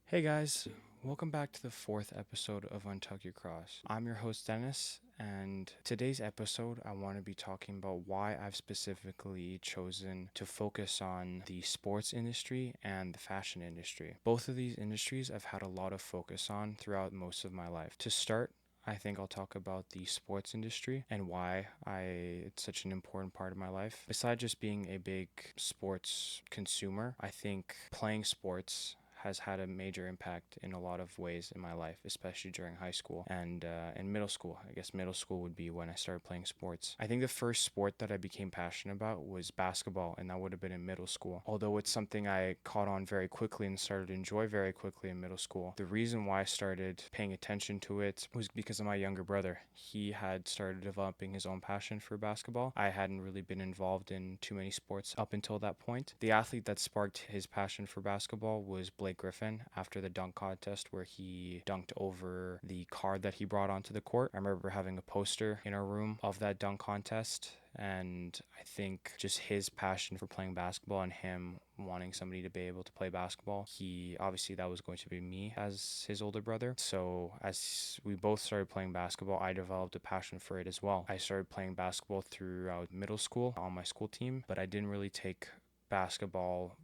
Hey guys, welcome back to the fourth episode of Untuck Your Cross. I'm your host Dennis, and today's episode I want to be talking about why I've specifically chosen to focus on the sports industry and the fashion industry. Both of these industries I've had a lot of focus on throughout most of my life. To start, I think I'll talk about the sports industry and why it's such an important part of my life. Besides just being a big sports consumer, I think playing sports has had a major impact in a lot of ways in my life, especially during high school and in middle school. I guess middle school would be when I started playing sports. I think the first sport that I became passionate about was basketball, and that would have been in middle school. Although it's something I caught on very quickly and started to enjoy very quickly in middle school, the reason why I started paying attention to it was because of my younger brother. He had started developing his own passion for basketball. I hadn't really been involved in too many sports up until that point. The athlete that sparked his passion for basketball was Blake Griffin after the dunk contest where he dunked over the car that he brought onto the court. I remember having a poster in our room of that dunk contest, and I think just his passion for playing basketball and him wanting somebody to be able to play basketball, he obviously that was going to be me as his older brother. So as we both started playing basketball, I developed a passion for it as well. I started playing basketball throughout middle school on my school team, but I didn't really take basketball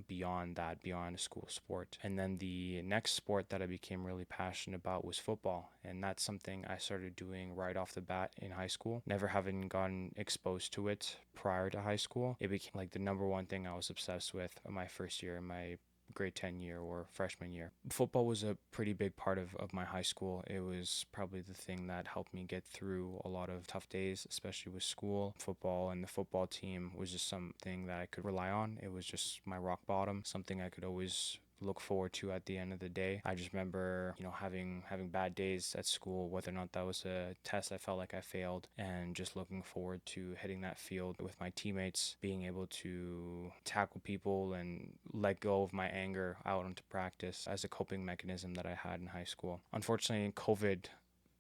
beyond that, beyond a school sport. And then the next sport that I became really passionate about was football. And that's something I started doing right off the bat in high school. Never having gotten exposed to it prior to high school, it became like the number one thing I was obsessed with in my first year in my grade 10 year or freshman year. Football was a pretty big part of my high school. It was probably the thing that helped me get through a lot of tough days, especially with school. Football and the football team was just something that I could rely on. It was just my rock bottom, something I could always look forward to at the end of the day. I just remember, having bad days at school, whether or not that was a test I felt like I failed, and just looking forward to hitting that field with my teammates, being able to tackle people and let go of my anger out onto practice as a coping mechanism that I had in high school. Unfortunately, COVID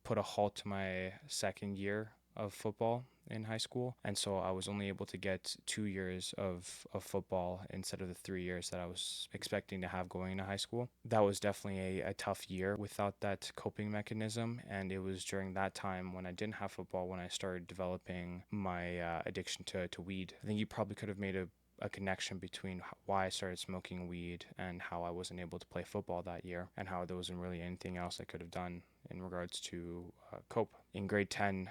put a halt to my second year of football in high school, and so I was only able to get 2 years of football instead of the 3 years that I was expecting to have going into high school. That was definitely a tough year without that coping mechanism, and it was during that time when I didn't have football when I started developing my addiction to weed. I think you probably could have made a connection between why I started smoking weed and how I wasn't able to play football that year, and how there wasn't really anything else I could have done in regards to cope. In grade 10,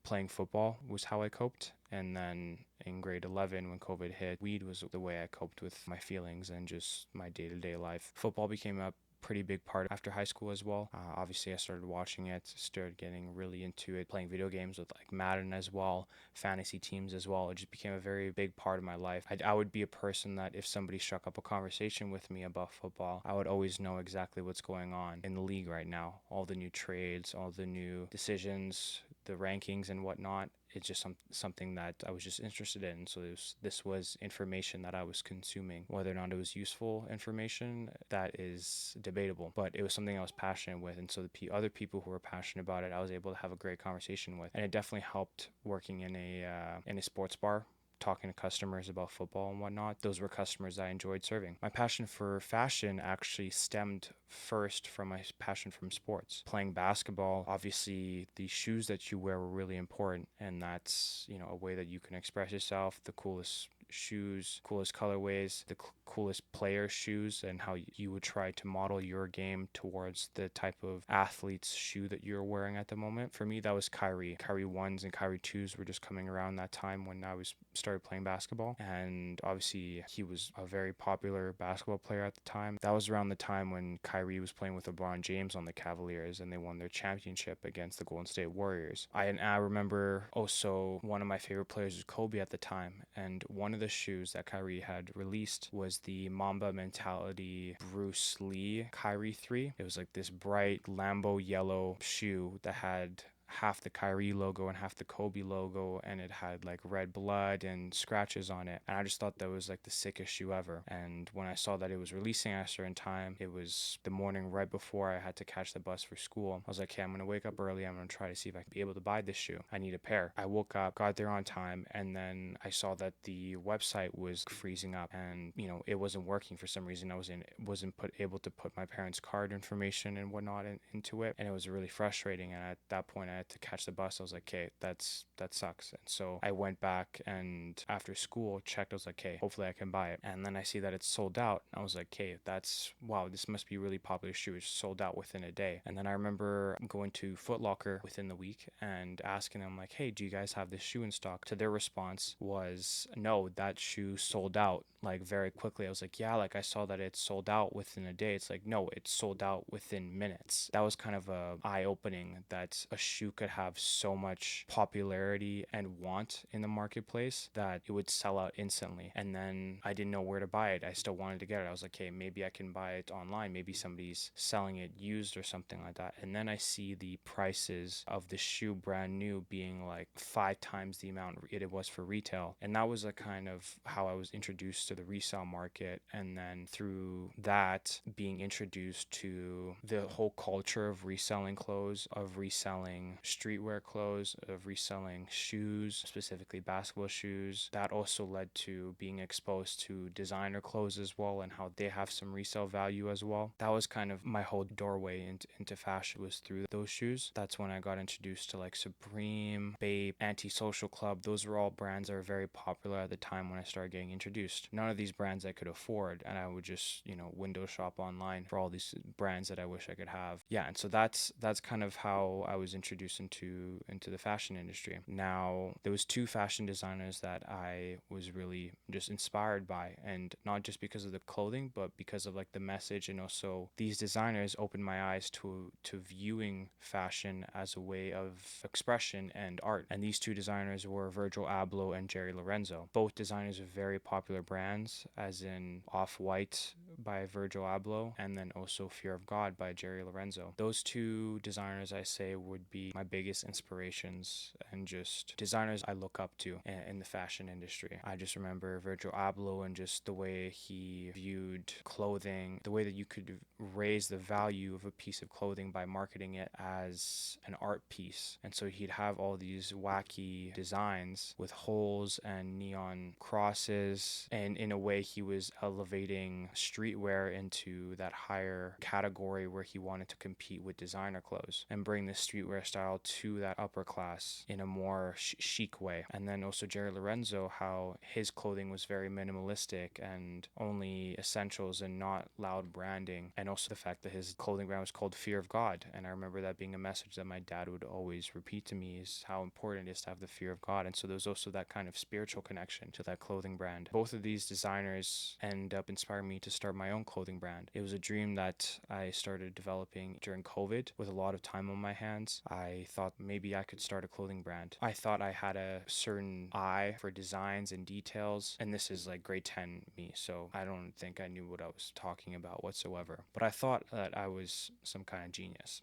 playing football was how I coped. And then in grade 11, when COVID hit, weed was the way I coped with my feelings and just my day to day life. Football became a pretty big part after high school as well. Obviously, I started watching it, started getting really into it, playing video games with like Madden as well, fantasy teams as well. It just became a very big part of my life. I would be a person that if somebody struck up a conversation with me about football, I would always know exactly what's going on in the league right now. All the new trades, all the new decisions, the rankings and whatnot. It's just something that I was just interested in. So this was information that I was consuming. Whether or not it was useful information, that is debatable. But it was something I was passionate with, and so the other people who were passionate about it, I was able to have a great conversation with, and it definitely helped working in a sports bar, talking to customers about football and whatnot. Those were customers I enjoyed serving. My passion for fashion actually stemmed first from my passion from sports. Playing basketball, obviously the shoes that you wear were really important, and that's, a way that you can express yourself. The coolest shoes, coolest colorways, the coolest player shoes, and how you would try to model your game towards the type of athlete's shoe that you're wearing at the moment. For me, that was Kyrie. Kyrie 1s and Kyrie 2s were just coming around that time when I was started playing basketball, and obviously he was a very popular basketball player at the time. That was around the time when Kyrie was playing with LeBron James on the Cavaliers, and they won their championship against the Golden State Warriors. I remember also one of my favorite players was Kobe at the time, and one of the shoes that Kyrie had released was the Mamba Mentality Bruce Lee Kyrie 3. It was like this bright Lambo yellow shoe that had half the Kyrie logo and half the Kobe logo, and it had like red blood and scratches on it. And I just thought that was like the sickest shoe ever. And when I saw that it was releasing at a certain time, it was the morning right before I had to catch the bus for school. I was like, okay, I'm gonna wake up early. I'm gonna try to see if I can be able to buy this shoe. I need a pair. I woke up, got there on time, and then I saw that the website was freezing up, and it wasn't working for some reason. I wasn't able to put my parents' card information and whatnot into it, and it was really frustrating. And at that point, I had to catch the bus. I was like, okay, that sucks. And so I went back, and after school checked. I was like, okay, hopefully I can buy it. And then I see that it's sold out. I was like, okay, that's wow, this must be a really popular shoe. It's sold out within a day. And then I remember going to Foot Locker within the week and asking them like, hey, do you guys have this shoe in stock? To their response was, no, that shoe sold out like very quickly. I was like, yeah, like I saw that it sold out within a day. It's like, no, it sold out within minutes. That was kind of a eye-opening that a shoe could have so much popularity and want in the marketplace that it would sell out instantly. And then I didn't know where to buy it. I still wanted to get it. I was like, okay, maybe I can buy it online. Maybe somebody's selling it used or something like that. And then I see the prices of the shoe brand new being like 5 times the amount it was for retail. And that was a kind of how I was introduced to the resale market. And then through that, being introduced to the whole culture of reselling clothes, of reselling streetwear clothes, of reselling shoes, specifically basketball shoes. That also led to being exposed to designer clothes as well, and how they have some resale value as well. That was kind of my whole doorway into fashion, was through those shoes. That's when I got introduced to like Supreme, Bape, Antisocial Club. Those were all brands that were very popular at the time when I started getting introduced. None of these brands I could afford, and I would just window shop online for all these brands that I wish I could have. Yeah, and so that's kind of how I was introduced into the fashion industry. Now, there was 2 fashion designers that I was really just inspired by, and not just because of the clothing, but because of like the message. And also these designers opened my eyes to viewing fashion as a way of expression and art. And these 2 designers were Virgil Abloh and Jerry Lorenzo, both designers of very popular brands, as in Off-White by Virgil Abloh, and then also Fear of God by Jerry Lorenzo. Those 2 designers, I say, would be my biggest inspirations and just designers I look up to in the fashion industry. I just remember Virgil Abloh and just the way he viewed clothing, the way that you could raise the value of a piece of clothing by marketing it as an art piece. And so he'd have all these wacky designs with holes and neon crosses, and in a way he was elevating streetwear into that higher category where he wanted to compete with designer clothes and bring the streetwear style to that upper class in a more chic way. And then also Jerry Lorenzo, how his clothing was very minimalistic and only essentials and not loud branding. And also the fact that his clothing brand was called Fear of God. And I remember that being a message that my dad would always repeat to me, is how important it is to have the fear of God. And so there's also that kind of spiritual connection to that clothing brand. Both of these designers end up inspiring me to start my own clothing brand. It was a dream that I started developing during COVID with a lot of time on my hands. I thought maybe I could start a clothing brand. I thought I had a certain eye for designs and details, and this is like grade 10 me, so I don't think I knew what I was talking about whatsoever. But I thought that I was some kind of genius.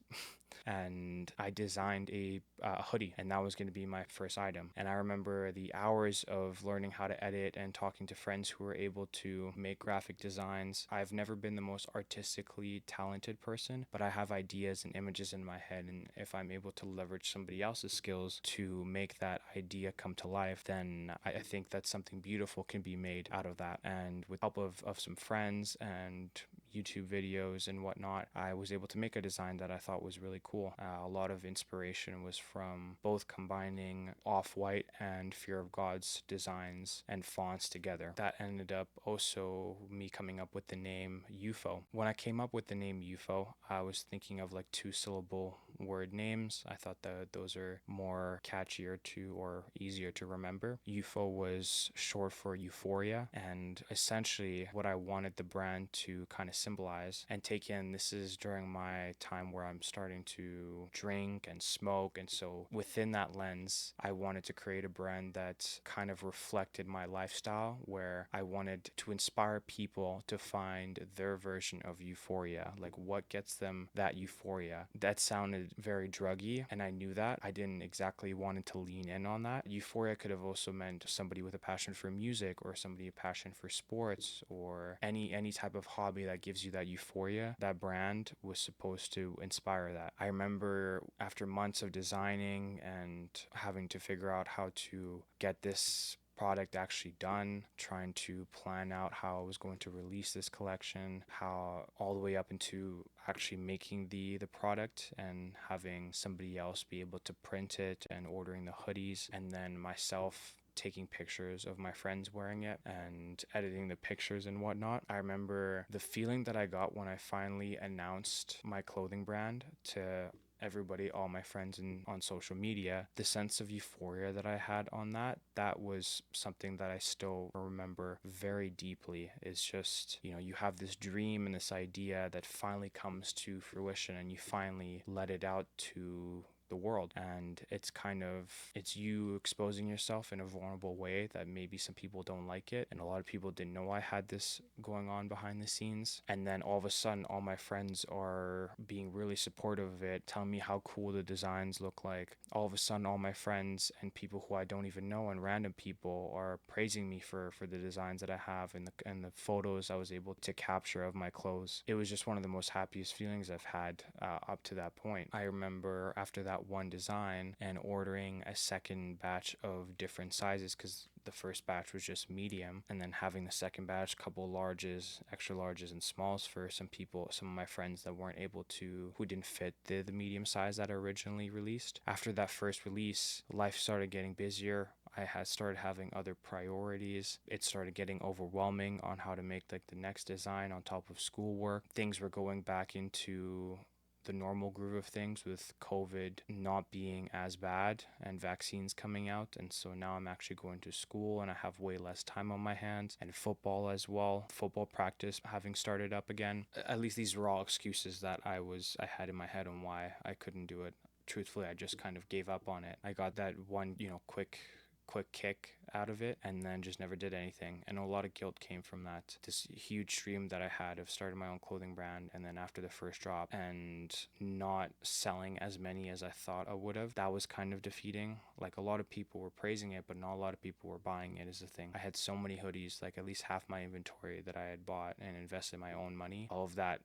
And I designed a hoodie, and that was going to be my first item. And I remember the hours of learning how to edit and talking to friends who were able to make graphic designs. I've never been the most artistically talented person, but I have ideas and images in my head, and if I'm able to leverage somebody else's skills to make that idea come to life, then I think that something beautiful can be made out of that. And with the help of some friends and YouTube videos and whatnot, I was able to make a design that I thought was really cool. A lot of inspiration was from both combining Off-White and Fear of God's designs and fonts together. That ended up also me coming up with the name UFO. When I came up with the name UFO, I was thinking of like 2-syllable word names. I thought that those are more catchier to or easier to remember. UFO was short for euphoria, and essentially what I wanted the brand to kind of symbolize and take in. This is during my time where I'm starting to drink and smoke, and so within that lens, I wanted to create a brand that kind of reflected my lifestyle, where I wanted to inspire people to find their version of euphoria, like what gets them that euphoria. That sounded sounded very druggy, and I knew that. I didn't exactly wanted to lean in on that. Euphoria could have also meant somebody with a passion for music, or somebody a passion for sports, or any type of hobby that gives you that euphoria. That brand was supposed to inspire that. I remember after months of designing and having to figure out how to get this product actually done, trying to plan out how I was going to release this collection, how all the way up into actually making the product and having somebody else be able to print it and ordering the hoodies, and then myself taking pictures of my friends wearing it and editing the pictures and whatnot. I remember the feeling that I got when I finally announced my clothing brand to everybody, all my friends on social media. The sense of euphoria that I had on that was something that I still remember very deeply. It's just, you have this dream and this idea that finally comes to fruition, and you finally let it out to the world, and it's you exposing yourself in a vulnerable way that maybe some people don't like it, and a lot of people didn't know I had this going on behind the scenes. And then all of a sudden, all my friends are being really supportive of it, telling me how cool the designs look like. All of a sudden, all my friends and people who I don't even know and random people are praising me for the designs that I have, and the photos I was able to capture of my clothes. It was just one of the most happiest feelings I've had up to that point. I remember after that one design and ordering a second batch of different sizes, because the first batch was just medium, and then having the second batch, couple larges, extra larges, and smalls for some of my friends that who didn't fit the medium size that I originally released. After that first release, life started getting busier. I had started having other priorities. It started getting overwhelming on how to make like the next design on top of schoolwork. Things were going back into the normal groove of things, with COVID not being as bad and vaccines coming out. And so now I'm actually going to school and I have way less time on my hands, and football as well. Football practice having started up again. At least these were all excuses that I had in my head on why I couldn't do it. Truthfully, I just kind of gave up on it. I got that one, quick kick out of it, and then just never did anything. And a lot of guilt came from that. This huge dream that I had of starting my own clothing brand, and then after the first drop and not selling as many as I thought I would have, that was kind of defeating. Like, a lot of people were praising it, but not a lot of people were buying it, is the thing. I had so many hoodies, like at least half my inventory that I had bought and invested my own money. All of that,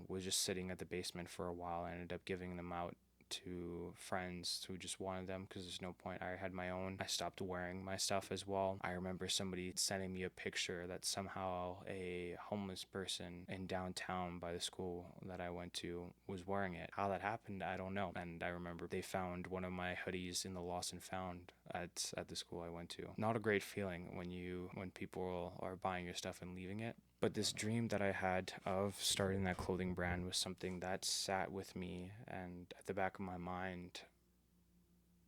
was just sitting at the basement for a while. I ended up giving them out to friends who just wanted them because there's no point. I had my own. I stopped wearing my stuff as well. I remember somebody sending me a picture that somehow a homeless person in downtown by the school that I went to was wearing it. How that happened, I don't know. And I remember they found one of my hoodies in the lost and found at the school I went to. Not a great feeling when people are buying your stuff and leaving it. But this dream that I had of starting that clothing brand was something that sat with me and at the back of my mind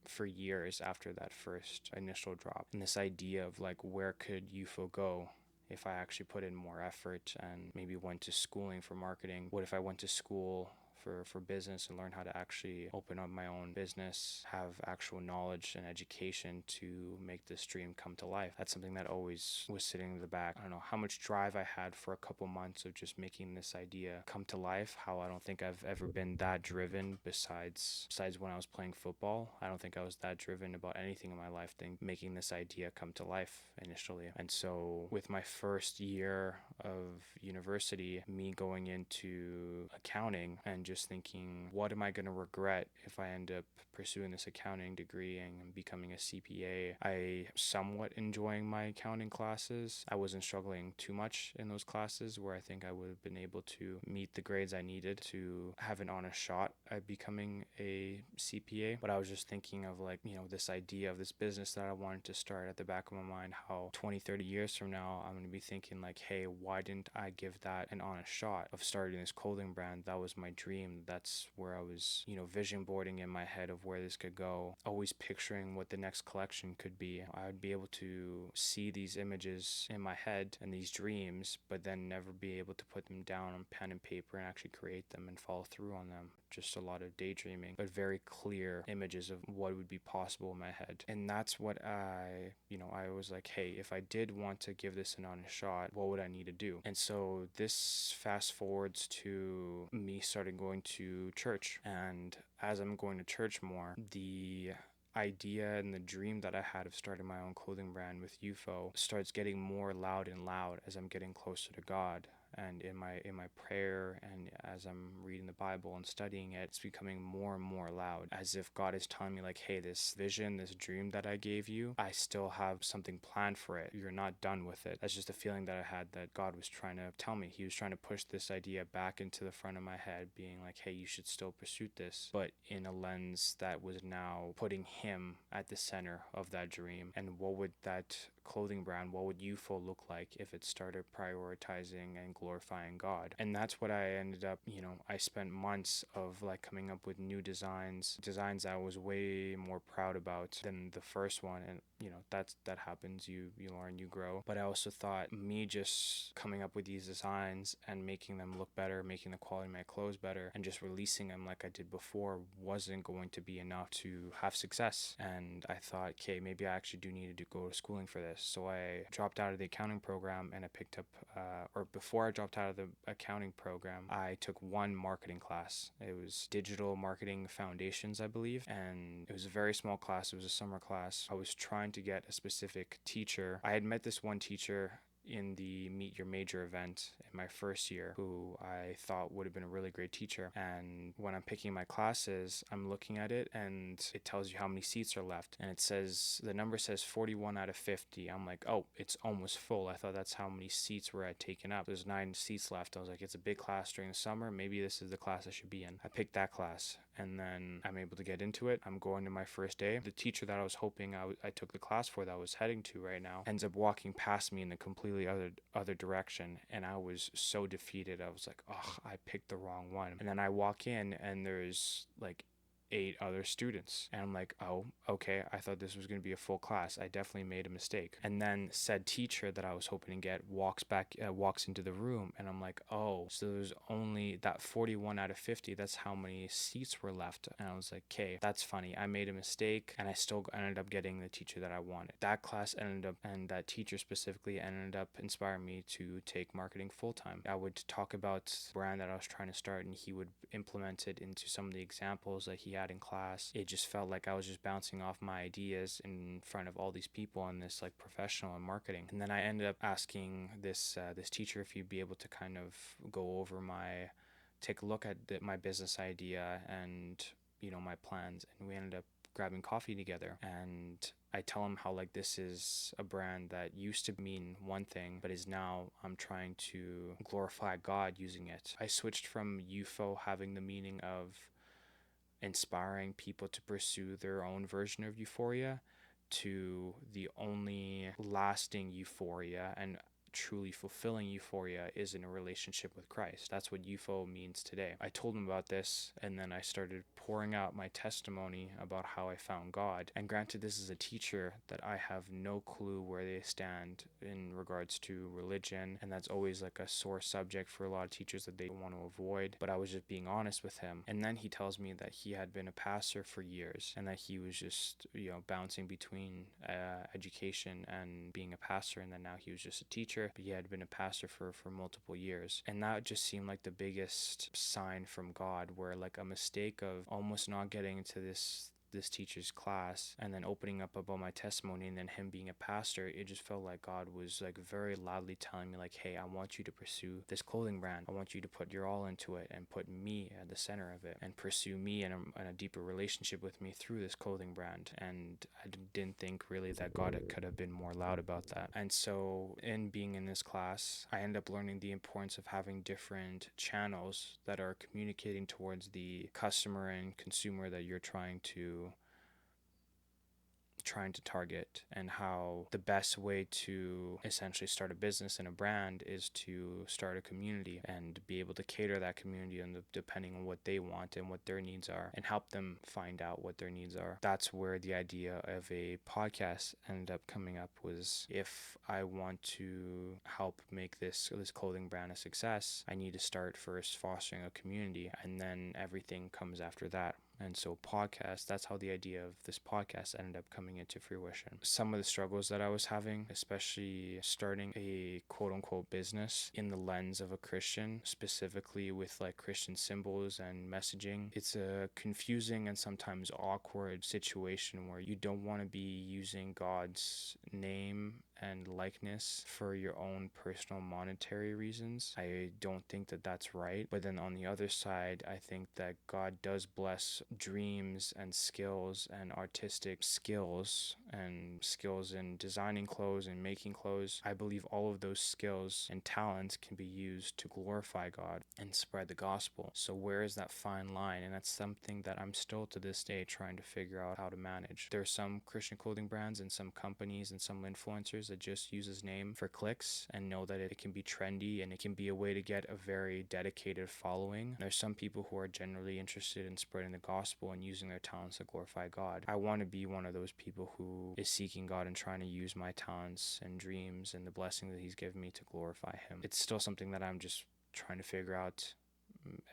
for years after that first initial drop. And this idea of like, where could UFO go if I actually put in more effort and maybe went to schooling for marketing? What if I went to school for business and learn how to actually open up my own business, have actual knowledge and education to make this dream come to life? That's something that always was sitting in the back. I don't know how much drive I had for a couple months of just making this idea come to life. How I don't think I've ever been that driven besides when I was playing football. I don't think I was that driven about anything in my life than making this idea come to life initially. And so with my first year of university, me going into accounting and just thinking, what am I going to regret if I end up pursuing this accounting degree and becoming a CPA? I somewhat enjoying my accounting classes. I wasn't struggling too much in those classes where I think I would have been able to meet the grades I needed to have an honest shot at becoming a CPA. But I was just thinking of like, this idea of this business that I wanted to start at the back of my mind, how 20, 30 years from now, I'm going to be thinking like, hey, why didn't I give that an honest shot of starting this clothing brand? That was my dream. That's where I was, vision boarding in my head of where this could go, always picturing what the next collection could be. I would be able to see these images in my head and these dreams, but then never be able to put them down on pen and paper and actually create them and follow through on them. just a lot of daydreaming, but very clear images of what would be possible in my head. And that's what I was like, hey, if I did want to give this an honest shot, what would I need to do? And so this fast forwards to me starting going to church. And as I'm going to church more, the idea and the dream that I had of starting my own clothing brand with UFO starts getting more loud and loud as I'm getting closer to God. And in my prayer, and as I'm reading the Bible and studying it, it's becoming more and more loud, as if God is telling me like, hey, this vision, this dream that I gave you, I still have something planned for it. You're not done with it. That's just a feeling that I had, that God was trying to tell me. He was trying to push this idea back into the front of my head, being like, hey, you should still pursue this, but in a lens that was now putting him at the center of that dream. And what would that clothing brand, what would UFO look like if it started prioritizing and glorifying God? And that's what I ended up, I spent months of like coming up with new designs I was way more proud about than the first one. And that happens. You learn, you grow. But I also thought me just coming up with these designs and making them look better, making the quality of my clothes better, and just releasing them like I did before wasn't going to be enough to have success. And I thought, okay, maybe I actually do need to go to schooling for this. So I dropped out of the accounting program, and I picked up, or before I dropped out of the accounting program, I took one marketing class. It was Digital Marketing Foundations, I believe, and it was a very small class. It was a summer class. I was trying to get a specific teacher. I had met this one teacher in the Meet Your Major event in my first year, who I thought would have been a really great teacher. And when I'm picking my classes, I'm looking at it and it tells you how many seats are left. And it says, the number says 41 out of 50. I'm like, oh, it's almost full. I thought that's how many seats were taken up. There's 9 seats left. I was like, it's a big class during the summer. Maybe this is the class I should be in. I picked that class, and then I'm able to get into it. I'm going to my first day. The teacher that I was hoping I took the class for, that I was heading to right now, ends up walking past me in the completely other direction, and I was so defeated. I was like, oh, I picked the wrong one. And then I walk in, and there's like 8 other students, and I'm like, oh, okay, I thought this was going to be a full class. I definitely made a mistake. And then said teacher that I was hoping to get walks into the room, and I'm like, oh, so there's only that 41 out of 50. That's how many seats were left. And I was like, okay, that's funny. I made a mistake, and I still ended up getting the teacher that I wanted. That class and that teacher specifically ended up inspiring me to take marketing full time. I would talk about the brand that I was trying to start, and he would implement it into some of the examples that he had in class. It just felt like I was just bouncing off my ideas in front of all these people in this like professional in marketing. And then I ended up asking this teacher if he'd be able to kind of go over take a look at my business idea and my plans. And we ended up grabbing coffee together, and I tell him how like this is a brand that used to mean one thing, but is now I'm trying to glorify God using it. I switched from UFO having the meaning of inspiring people to pursue their own version of euphoria to the only lasting euphoria and truly fulfilling euphoria is in a relationship with Christ. That's what UFO means today. I told him about this, and then I started pouring out my testimony about how I found God. And granted, this is a teacher that I have no clue where they stand in regards to religion, and that's always like a sore subject for a lot of teachers that they want to avoid. But I was just being honest with him. And then he tells me that he had been a pastor for years, and that he was just bouncing between education and being a pastor, and then now he was just a teacher, but he had been a pastor for multiple years. And that just seemed like the biggest sign from God, where like a mistake of almost not getting into this teacher's class and then opening up about my testimony and then him being a pastor, it just felt like God was like very loudly telling me like, hey, I want you to pursue this clothing brand. I want you to put your all into it and put me at the center of it and pursue me in a deeper relationship with me through this clothing brand. And I didn't think really that God could have been more loud about that. And so in being in this class, I ended up learning the importance of having different channels that are communicating towards the customer and consumer that you're trying to trying to target, and how the best way to essentially start a business and a brand is to start a community and be able to cater that community and depending on what they want and what their needs are, and help them find out what their needs are. That's where the idea of a podcast ended up coming up, was if I want to help make this clothing brand a success, I need to start first fostering a community, and then everything comes after that. And so podcast, that's how the idea of this podcast ended up coming into fruition. Some of the struggles that I was having, especially starting a quote unquote business in the lens of a Christian, specifically with like Christian symbols and messaging, it's a confusing and sometimes awkward situation where you don't want to be using God's name and likeness for your own personal monetary reasons. I don't think that that's right. But then on the other side, I think that God does bless dreams and skills and artistic skills and skills in designing clothes and making clothes. I believe all of those skills and talents can be used to glorify God and spread the gospel. So where is that fine line? And that's something that I'm still to this day trying to figure out how to manage. There are some Christian clothing brands and some companies and some influencers that just use his name for clicks and know that it can be trendy and it can be a way to get a very dedicated following. There's some people who are generally interested in spreading the gospel and using their talents to glorify God. I want to be one of those people who is seeking God and trying to use my talents and dreams and the blessing that he's given me to glorify him. It's still something that I'm just trying to figure out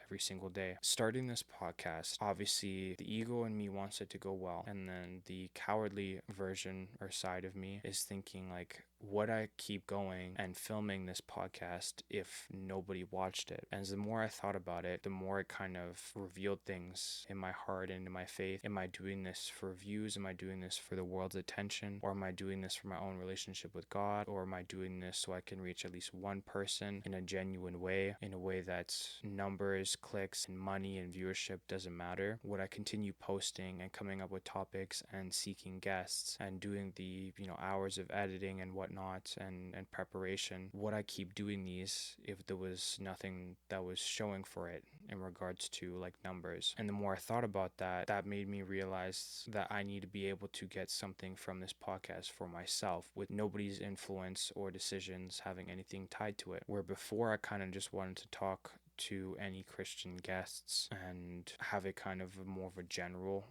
every single day. Starting this podcast, obviously the ego in me wants it to go well, and then the cowardly version or side of me is thinking like, would I keep going and filming this podcast if nobody watched it? And the more I thought about it, the more it kind of revealed things in my heart and in my faith. Am I doing this for views? Am I doing this for the world's attention? Or am I doing this for my own relationship with God? Or am I doing this so I can reach at least one person in a genuine way, in a way that's numbers, clicks, and money and viewership doesn't matter? Would I continue posting and coming up with topics and seeking guests and doing the, hours of editing and whatnot and preparation? Would I keep doing these if there was nothing that was showing for it in regards to like numbers? And the more I thought about that, that made me realize that I need to be able to get something from this podcast for myself with nobody's influence or decisions having anything tied to it. Where before I kind of just wanted to talk to any Christian guests and have it kind of more of a general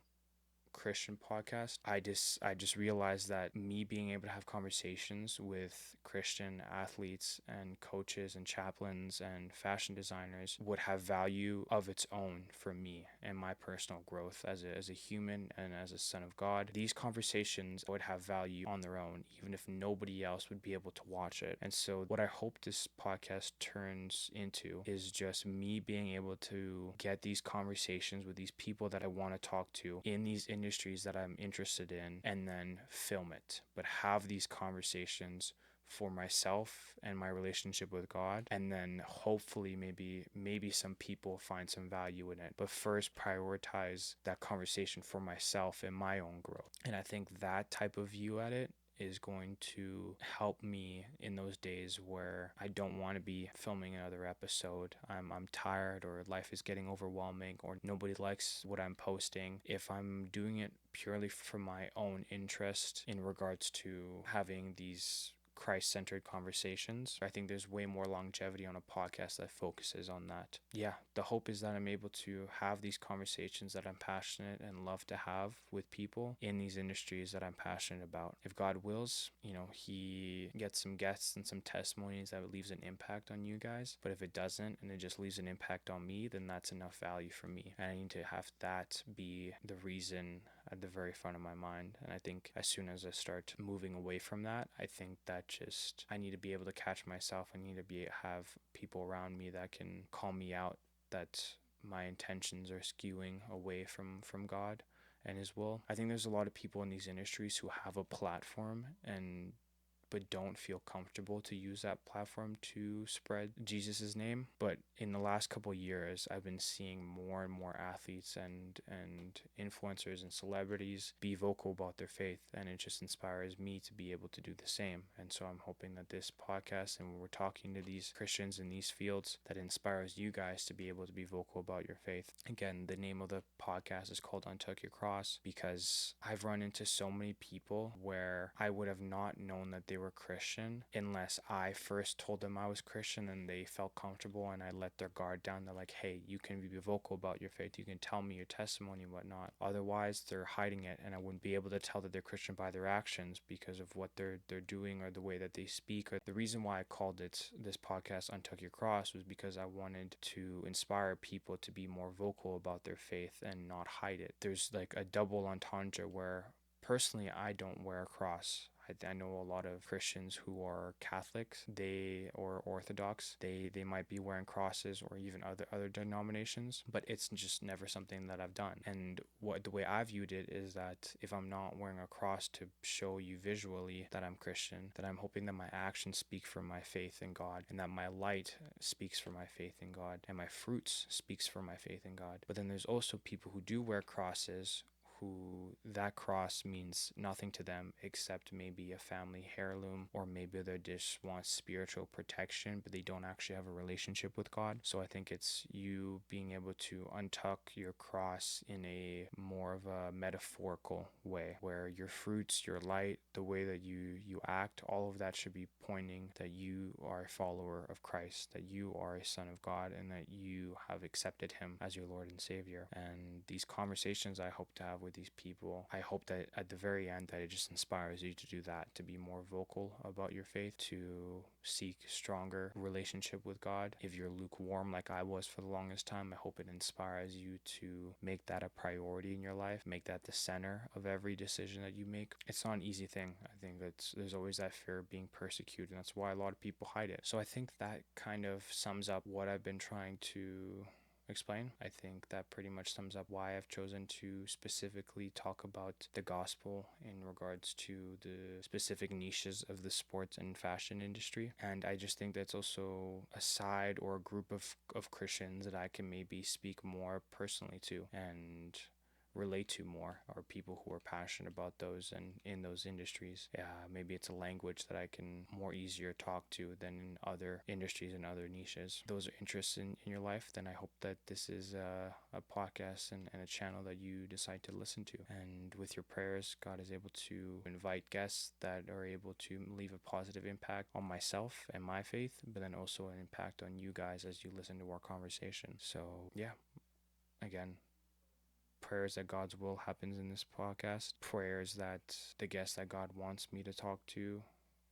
Christian podcast. I just realized that me being able to have conversations with Christian athletes and coaches and chaplains and fashion designers would have value of its own for me and my personal growth as a human and as a son of God. These conversations would have value on their own, even if nobody else would be able to watch it. And so what I hope this podcast turns into is just me being able to get these conversations with these people that I want to talk to in these industries that I'm interested in, and then film it, but have these conversations for myself and my relationship with God, and then hopefully maybe some people find some value in it, but first prioritize that conversation for myself and my own growth. And I think that type of view at it is going to help me in those days where I don't want to be filming another episode. I'm tired, or life is getting overwhelming, or nobody likes what I'm posting. If I'm doing it purely for my own interest in regards to having these Christ-centered conversations, I think there's way more longevity on a podcast that focuses on that. Yeah, the hope is that I'm able to have these conversations that I'm passionate and love to have with people in these industries that I'm passionate about. If God wills, he gets some guests and some testimonies that leaves an impact on you guys. But if it doesn't and it just leaves an impact on me, then that's enough value for me. And I need to have that be the reason at the very front of my mind. And I think as soon as I start moving away from that, I think that I need to be able to catch myself. I need to have people around me that can call me out that my intentions are skewing away from God and his will. I think there's a lot of people in these industries who have a platform and but don't feel comfortable to use that platform to spread Jesus's name. But in the last couple years, I've been seeing more and more athletes and influencers and celebrities be vocal about their faith, and it just inspires me to be able to do the same. And so I'm hoping that this podcast, and when we're talking to these Christians in these fields, that inspires you guys to be able to be vocal about your faith. Again, the name of the podcast is called Untuck Your Cross, because I've run into so many people where I would have not known that they were Christian unless I first told them I was Christian and they felt comfortable and I let their guard down. They're like, hey, you can be vocal about your faith. You can tell me your testimony and whatnot. Otherwise, they're hiding it, and I wouldn't be able to tell that they're Christian by their actions because of what they're doing or the way that they speak. Or the reason why I called it this podcast Untuck Your Cross was because I wanted to inspire people to be more vocal about their faith and not hide it. There's like a double entendre where personally I don't wear a cross. I know a lot of Christians who are Catholics, or Orthodox, they might be wearing crosses, or even other denominations, but it's just never something that I've done. And the way I viewed it is that if I'm not wearing a cross to show you visually that I'm Christian, that I'm hoping that my actions speak for my faith in God, and that my light speaks for my faith in God, and my fruits speaks for my faith in God. But then there's also people who do wear crosses, who that cross means nothing to them except maybe a family heirloom, or maybe they just want spiritual protection, but they don't actually have a relationship with God. So I think it's you being able to untuck your cross in a more of a metaphorical way, where your fruits, your light, the way that you act, all of that should be pointing that you are a follower of Christ, that you are a son of God, and that you have accepted him as your Lord and Savior. And these conversations I hope to have with these people, I hope that at the very end that it just inspires you to do that, to be more vocal about your faith, to seek stronger relationship with God. If you're lukewarm like I was for the longest time, I hope it inspires you to make that a priority in your life, make that the center of every decision that you make. It's not an easy thing. I think that there's always that fear of being persecuted, and that's why a lot of people hide it. So I think that kind of sums up what I've been trying to explain. I think that pretty much sums up why I've chosen to specifically talk about the gospel in regards to the specific niches of the sports and fashion industry. And I just think that's also a side or a group of Christians that I can maybe speak more personally to and relate to more, or people who are passionate about those and in those industries. Yeah, maybe it's a language that I can more easier talk to than in other industries and other niches. Those are interests in your life, then I hope that this is a podcast and a channel that you decide to listen to. And with your prayers, God is able to invite guests that are able to leave a positive impact on myself and my faith, but then also an impact on you guys as you listen to our conversation. So yeah, again, prayers that God's will happens in this podcast, prayers that the guests that God wants me to talk to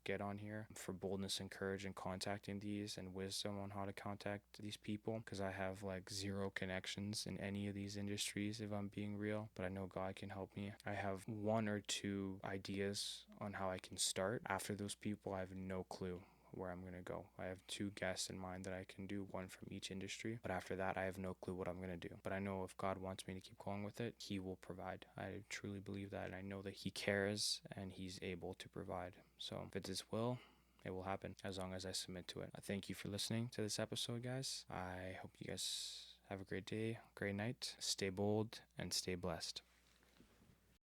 get on here, for boldness and courage in contacting these, and wisdom on how to contact these people, because I have like zero connections in any of these industries, if I'm being real, but I know God can help me. I have one or two ideas on how I can start. After those people, I have no clue where I'm going to go. I have two guests in mind that I can do, one from each industry, but after that I have no clue what I'm going to do. But I know if God wants me to keep going with it, he will provide. I truly believe that, and I know that he cares and he's able to provide. So if it's his will, it will happen as long as I submit to it. I thank you for listening to this episode, guys. I hope you guys have a great day, great night. Stay bold and stay blessed.